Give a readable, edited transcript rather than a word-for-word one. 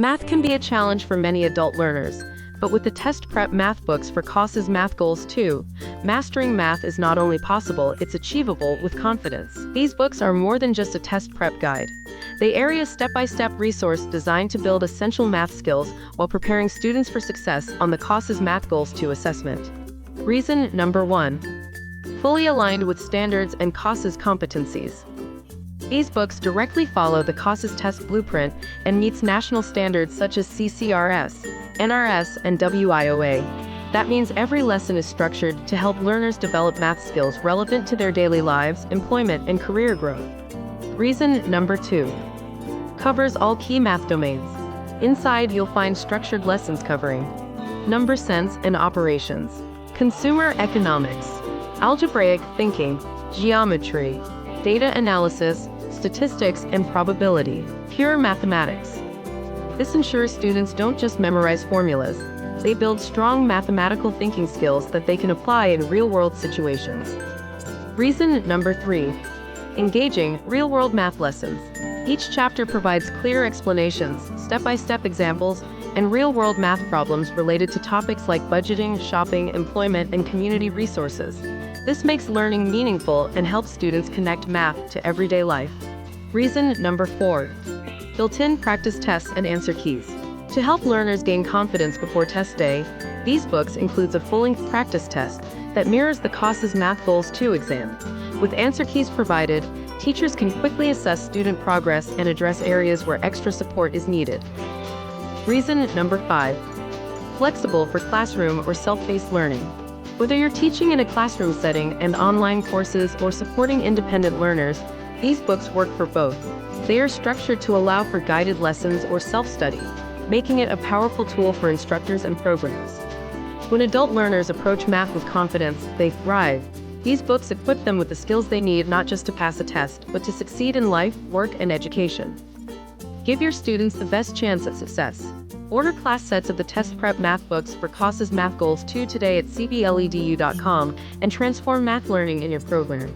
Math can be a challenge for many adult learners, but with the test prep math books for CASAS Math Goals 2, mastering math is not only possible, it's achievable with confidence. These books are more than just a test prep guide. They are a step-by-step resource designed to build essential math skills while preparing students for success on the CASAS Math Goals 2 assessment. Reason number 1. Fully aligned with standards and CASAS competencies. These books directly follow the CASAS test blueprint and meets national standards such as CCRS, NRS, and WIOA. That means every lesson is structured to help learners develop math skills relevant to their daily lives, employment, and career growth. Reason number 2. Covers all key math domains. Inside, you'll find structured lessons covering number sense and operations, consumer economics, algebraic thinking, geometry, data analysis, statistics, and probability, pure mathematics. This ensures students don't just memorize formulas, they build strong mathematical thinking skills that they can apply in real-world situations. Reason number 3. Engaging real-world math lessons. Each chapter provides clear explanations, step-by-step examples, and real-world math problems related to topics like budgeting, shopping, employment, and community resources. This makes learning meaningful and helps students connect math to everyday life. Reason number 4. Built-in practice tests and answer keys. To help learners gain confidence before test day, these books includes a full-length practice test that mirrors the CASAS Math Goals 2 exam. With answer keys provided, teachers can quickly assess student progress and address areas where extra support is needed. Reason number 5. Flexible for classroom or self-paced learning. Whether you're teaching in a classroom setting and online courses or supporting independent learners, these books work for both. They are structured to allow for guided lessons or self-study, making it a powerful tool for instructors and programs. When adult learners approach math with confidence, they thrive. These books equip them with the skills they need not just to pass a test, but to succeed in life, work, and education. Give your students the best chance at success. Order class sets of the test prep math books for CASAS Math Goals 2 today at cbledu.com and transform math learning in your program.